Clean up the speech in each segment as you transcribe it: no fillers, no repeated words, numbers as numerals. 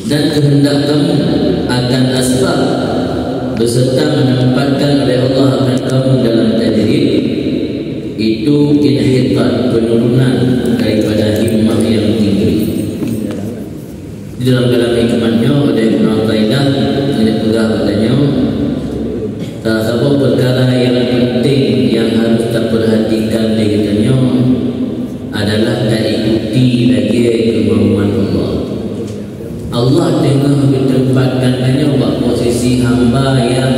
dan kehendak kamu akan asbab beserta menempatkan oleh Allah akan kamu dalam tajrid, itu inhitat, penurunan daripada himmah yang tinggi. Di dalam kalam hikmatnya ada Ibn Athaillah yang pegang katanya, salah satu perkara yang penting yang harus kita perhatikan katanya adalah tak ikuti lagi kemauan Allah. Allah tengah ditempatkan tanya buat posisi hamba yang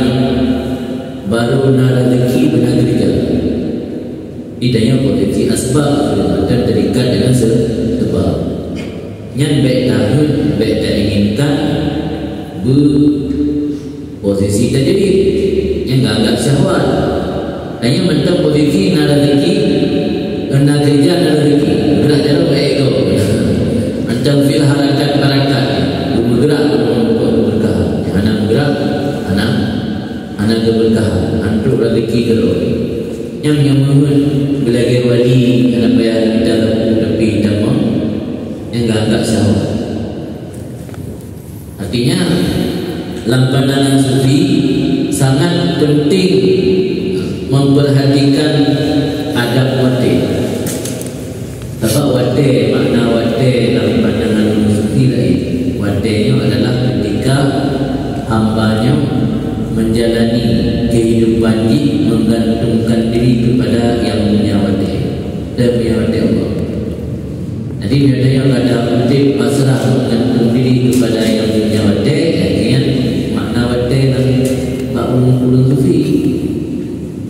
baru nak rezeki benar kerja. Idanya posisi asbab dan terikat dengan sebab. Yang baik tahun, baik tak inginkan posisi terjadi. Yang agak syahwat. Hanya mentang posisi nak rezeki, nak kerja nak rezeki. Gerak jalan baik tu. Macam fil harakat barakat. Bergerak berkah. Anak bergerak, anak keberkahan. Antuk rezeki terus. Yang mohon belajar wali anak bayar kita lebih utama yang agak syahwat. Artinya dalam pandangan sufi sangat penting memperhatikan adab wate. Sebab wate, makna wate dalam pandangan sufi lain. Watenya adalah ketika hambanya menjalani kehidupan ini menggantungkan diri kepada yang punya wate dan punya wate Allah. Jadi biasanya ada wate pasrah menggantung diri kepada yang punya wate. Artinya makna wate dan ulun sufi.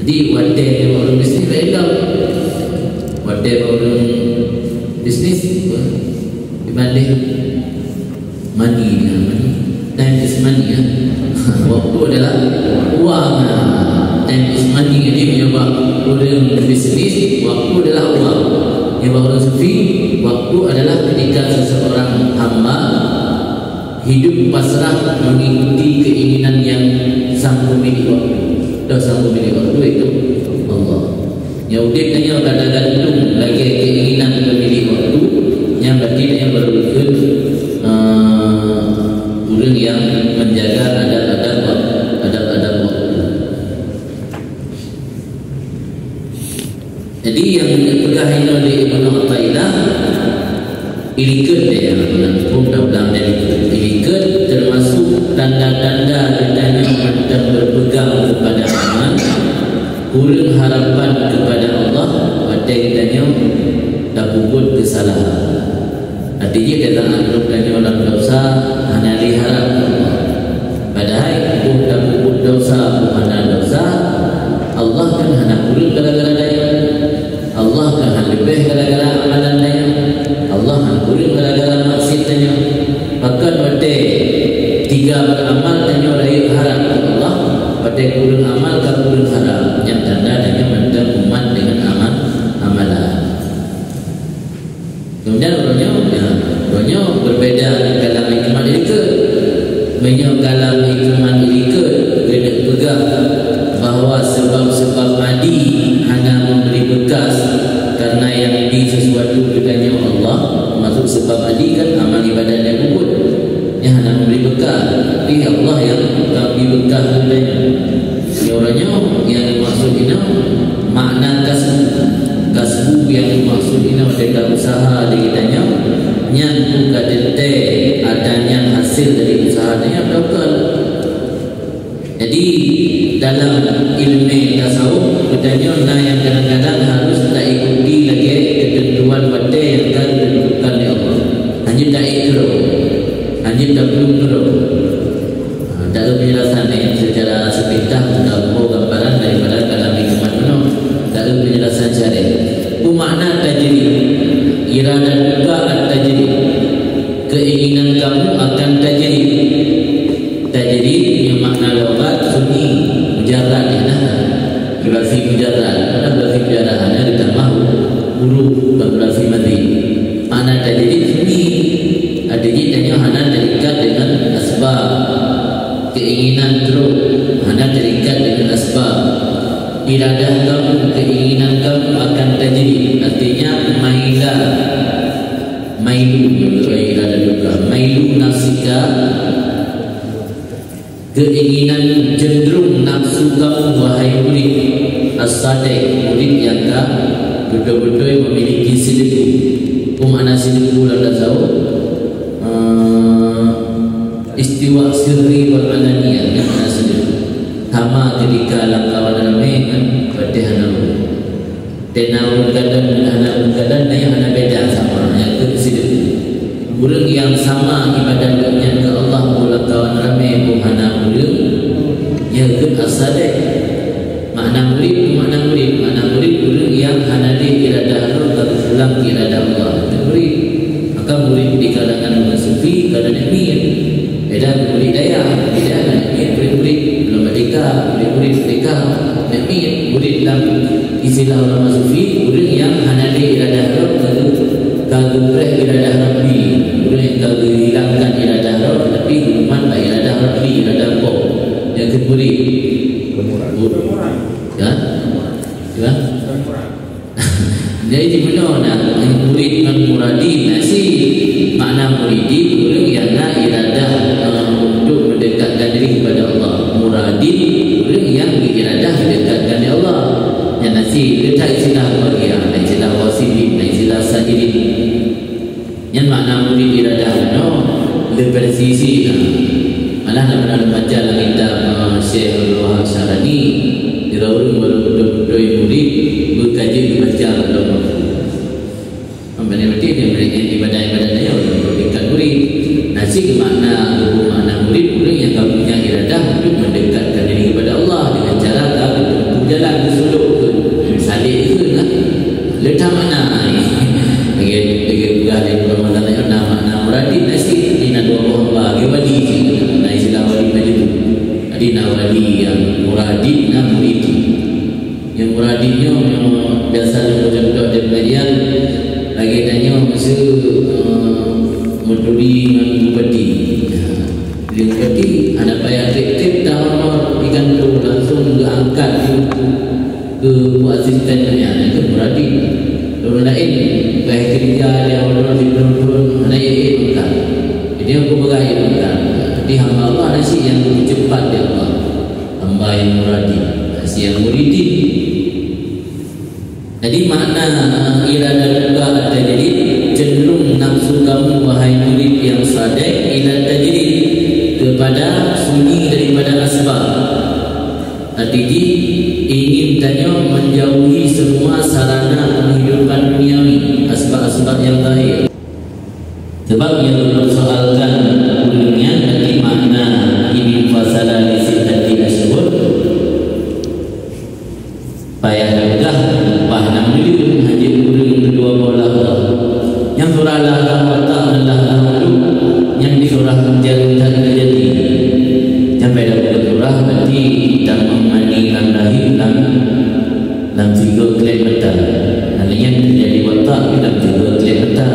Jadi wate yang ulun bisnis baik tau. Wate ulun bisnis dibanding money, time is money ya. Waktu adalah uang. Time is money. Jadi mencoba orang bisnis, waktu adalah uang. Yang orang sufi, waktu adalah ketika seseorang hamba hidup pasrah mengikuti keinginan yang sang pemilik waktu. Dan sang pemilik waktu itu Allah. Yang udik tanya kadang-kadang lagi keinginan pemilik waktu, yang berarti yang berlutut orang yang menjaga adab-adab waktu. Jadi yang dipegang oleh Ibn Athaillah ilikut dia pun dah bilang dari ilikut termasuk tanda-tanda katanya macam berpegang kepada amal, kurang harapan kepada Allah, pada katanya dah puput kesalahan. Artinya kata anak tanya orang dosa hanya diharap Allah. Padahal bukan puput dosa, bukan dosa. Allah kan hanya kurang gara-gara daya. Allah kan hanya lebih gara-gara amalan daya. Allah hanya kurang gara-gara maksiat daya. Bahkan pada tiga beramal tanya rakyat harap Allah, pada kurang amal kan kurang harap. Yang tanda daya mental umat dengan amalan. Kemudian orangnya berbeza dalam hikmah ikut. Banyak dalam hikmah ikut kena pegang bahawa sebab-sebab madi hanya memberi bekas karena yang di sesuatu katanya Allah. Maksud sebab madi kan amal ibadah yang puput yang hanya memberi bekas, tapi Allah yang memberi bekas katanya. Ini orangnya yang maksud ini makna kasbu yang dimaksud ini mereka usaha dikitanya yang bukan detek adanya hasil dari usahanya berapa. Jadi dalam ilmu tasawuf katanya yang kadang-kadang harus tak ikuti lagi ketentuan wate yang akan ditentukan oleh Allah. Hanya tak ikut, hanya tak belum turun. Tak ada penjelasan secara sepintas untuk gambaran daripada kalam hikmat itu. Tak ada penjelasan syar'i. Makna tajrid, irada buka at-tajrid, keinginan kamu akan tajrid. Tajrid yang makna lughat sunni mujarrad ya, berarti mujarrad. Ada berarti mujarrad hanya ditambah huruf berarti mati. Makna tajrid sunni, adanya hanya terikat dengan asbab. Keinginan terus hanya terikat dengan asbab. Iradah kamu, keinginan kamu akan tajrid. Artinya mailu iradah juga. Mailu nafsika keinginan cenderung nafsu kamu wahai murid as-sadiq, murid yang tak betul-betul memiliki sidqu. Mana sidqu anda tahu? Istiwa sirri wal alaniyah, yang mana sidqu. Sama ketika langkawan ramai kan Fatihah namun tenau kadang yang ada beda sama yang ke sidqu. Orang yang sama ibadahnya ke Allah pula kawan ramai buhana murid ya ke as-sadiq. Makna murid orang yang hanali iradah Allah pulang iradah Allah. Itu murid. Maka murid di kalangan orang sufi kadang niat beda murid daya murid belum merdeka murid murid dalam istilah ulama sufi orang yang hanali iradah Allah kagubreh iradah Rabbi, orang yang kagak hilangkan iradah Allah tapi hukuman tak iradah Rabbi iradah Allah yang keburi ya jadi benar nak murid dengan muradi nasi makna muridi orang yang nak iradah untuk mendekatkan diri kepada Allah. Muradi orang yang iradah mendekatkan diri Allah. Yang nasi letak istilah bagi istilah wasilin, istilah sadirin. Yang makna murid iradah no lebih sisi malah nak pernah baca dalam kitab Syekh Al-Wahab Syarani orang betul-betul murid berkaji baca Allah. Ambil berarti dia berikan ibadah-ibadah dia untuk dekat murid. Nasi makna murid orang yang kamu punya iradah untuk mendekatkan diri kepada Allah dengan cara kamu berjalan ke suluk ke salih ke kan. Letak makna bagi dari Ramadan yang makna muradi nasi dina dua hamba ke wali na istilah wali begitu. Dina wali yang muradi na murid. Yang muradinya biasa contoh di pengajian lagi tanya masa menduri dengan bupati. Dia bupati ada payah aktif dah ikan tu langsung diangkat ke buat asistennya itu muradi. Orang lain baik kerja dia orang turun naik angkat. Jadi aku bergaya angkat. Jadi hamba Allah nasi yang lebih cepat dia Allah. Hamba yang muradi, nasi yang muridi. Jadi makna iradah juga ada jadi cenderung nafsu kamu wahai murid yang sadek ila tajrid kepada sunyi daripada asbab. Tadi ingin tanya menjauhi semua sarana kehidupan duniawi, asbab-asbab yang lahir. Sebab yang dipersoalkan ulumnya tadi makna ini fasalah li sittati asyhur. Payah dah bahna murid haji urang kedua bola yang surah Allah Ta'ala yang di surah Al-Jannah terjadi sampai dalam surah berarti kita memandikan lahir dalam 3 kilometer hanya terjadi watak dalam 3 kilometer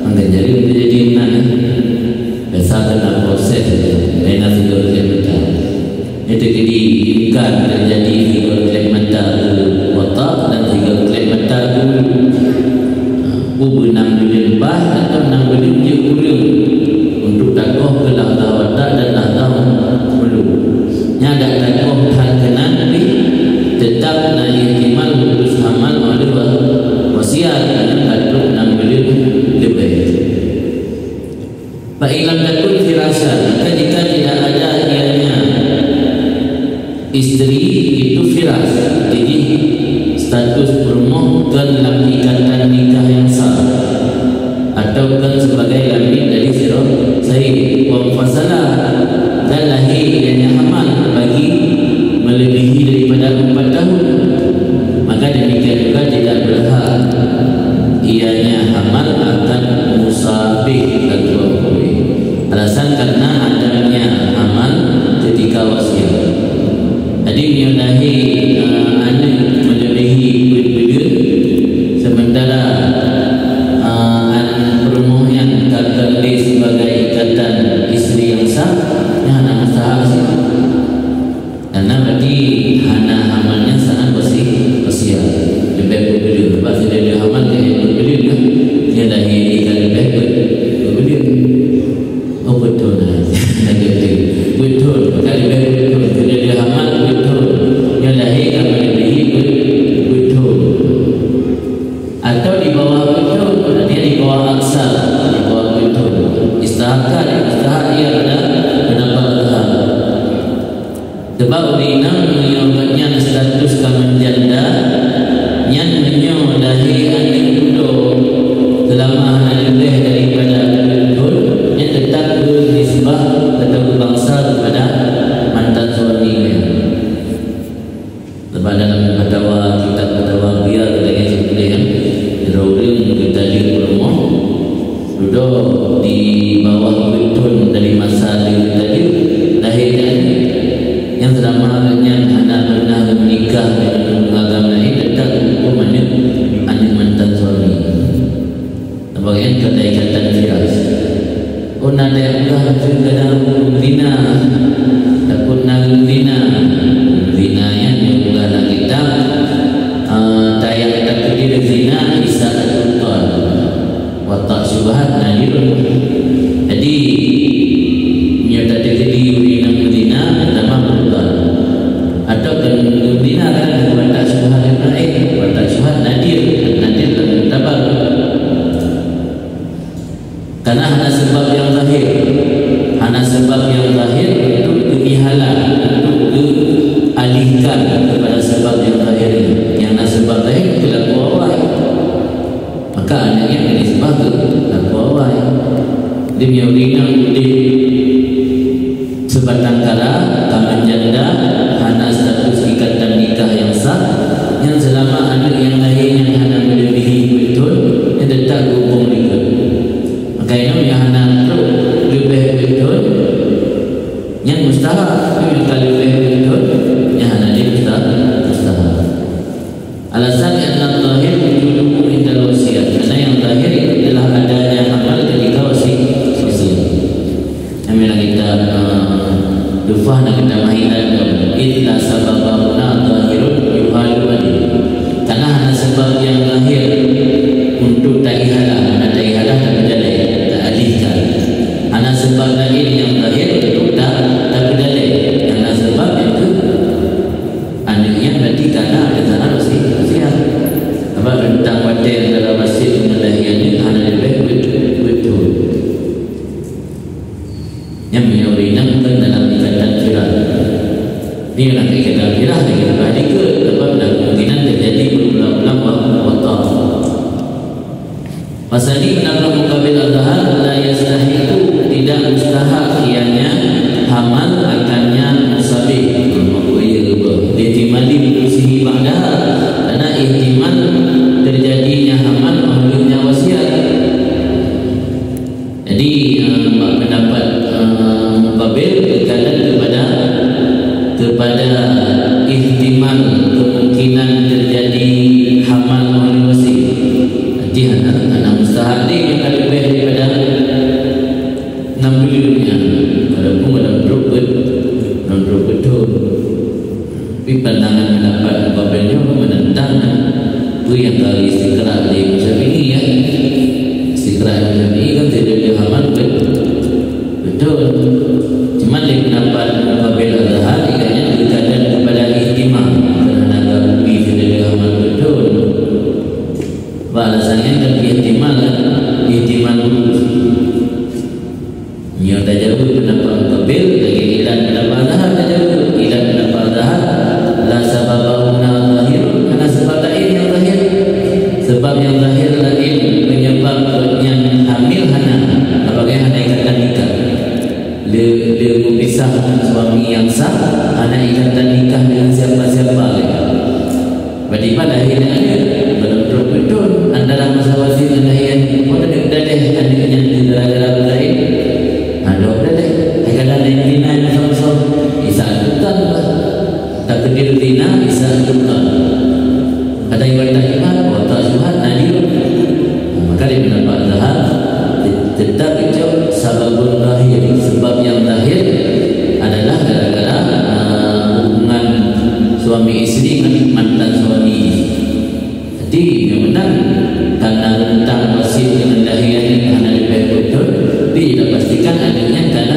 menjadi mana biasa dalam proses lain 3 kilometer itu jadi bukan terjadi 3 kilometer watak dan 3 kilometer kubu 6 lembah atau 6 lembah urang untuk dakwah ke lahta watak dan lahta mulu nyada dakwah hal kenan tapi tetap naik ihtimal putus hamal oleh wasiat dan kadruk 6 lembah lebih. Fa ilam takun firasat, maka jika tidak ada ianya istri itu firas, jadi status bermoh dan dalam ikatan nikah yang sah atau kan sebagai lambik dari sirah sahih wa mufasalah dan lahir ianya hamal bagi melebihi daripada 4 tahun, maka demikian juga tidak berhak ianya hamal akan musabih atau alasan karena adanya amal ketika wasiat. Jadi menyudahi anak melebihi berbeda sementara perumahan yang tertulis sebagai ikatan istri yang sah yang anak sah karena berarti hana amalnya sangat wasiat lebih berbeda lepas dia amal dia berbeda dia dah ikatan lebih berbeda. Oh betul. mustahak ia pada pendapat azhar. Sebab urina menyebabnya status kaman janda yang menyodahi anak muda selama lebih daripada betul yang tetap berisbah atau berbangsa kepada mantan suaminya. Sebab dalam fatwa kitab fatwa biar dengan sebelum Raurin kita di rumah duduk di bawah betul dari masa dia tadi lahirkan yang selama yang anak pernah menikah dengan agama ini tetap hukumannya anak mantan suami. Bagian kata ikatan firas. Oh nada yang dah kadang zina, takut nang zina, zina yang juga nak kita tayak takut dia zina isa al-qur'an, watak syubhat nadirun. Jadi nyata terjadi zina pertama berubah atau zina kan watak syubhat yang baik, watak syubhat nadir dalam tabar. Karena hanya sebab yang zahir, hanya sebab yang zahir untuk dihalang, untuk dialihkan kepada sebab yang zahir. Yang hanya sebab zahir itu laku awal, maka anaknya menisbah ke laku awal. Dia menyurina putih sebatang kala kaman janda hanya status ikatan nikah yang sah, yang selama anak yang lahir yang hanya melebihi betul yang tetap hukum nikah. Maka yang hanya lebih betul yang mustahak, yang lebih betul yang hanya dia mustahak. Alasan yang zahir wujuduhu indal wasiat, karena yang zahir adalah adanya amal ketika wasiat. Kami kita dufah nak kita mahinan illa sababuna zahirun yuhalu adi. Karena hanya sebab yang zahir untuk taihalah, mana taihalah tak berdalil, tak alihkan. Hanya sebab lain yang zahir untuk tak berdalil. Hanya sebab itu anaknya berarti karena ada sana wasiat. Sebab tentang wadah dalam masjid mendahian ini hanya lebih betul. Yang menyurinamkan dalam ikatan firas. Ini adalah ikatan firas yang kita bahas ke sebab dan kemungkinan terjadi berulang-ulang watak. Pasal kenapa mukabil azhar la yastahiqu, tidak mustahak ianya hamal akannya musabih. Ihtimali berusihi ba'dah, karena ihtimal terjadinya hamal olehnya wasiat. Jadi pendapat mukabil berkaitan kepada ihtimal kemungkinan terjadi hamal oleh wasiat. Jadi anak mustahak ni yang lebih daripada 6 bulan. Walaupun dalam drop betul. Tapi pandangan pendapat mukabilnya menentang itu yang kali istiqrar di macam ini ya. Istiqrar macam ini kan tidak dia hamal betul. Cuma dia pendapat mukabil azhar ianya berkaitan kepada ihtimal, kerana agak lebih tidak dia hamal betul. Alasannya kan ihtimal lurus. Ia tak jauh pendapat mukabil lagi ilan pendapat azhar tak jauh. Ilan pendapat azhar la sababuna zahir, karena sebab lain yang zahir. Sebab yang zahir lain penyebabnya hamil hana sebagai hana ikatan nikah. Dia memisahkan suami yang sah, hana ikatan nikah dengan siapa-siapa. Berarti pada akhirnya ada betul antara masa wasiat dan lahir. Oh dah deh adiknya di dalam lain. Ada deh. Kadang ada yang zina yang sama-sama. Isa tukan tak kedir zina isa tukan. Ada yang bertahibat, watak syubhat nadir. Maka dia pendapat azhar tetap itu sababun zahir. Sebab yang zahir adalah gara-gara hubungan suami isteri dengan mantan suami. Jadi yang benar karena rentang wasiat dengan lahir hanya lebih betul, dia tidak pastikan adanya karena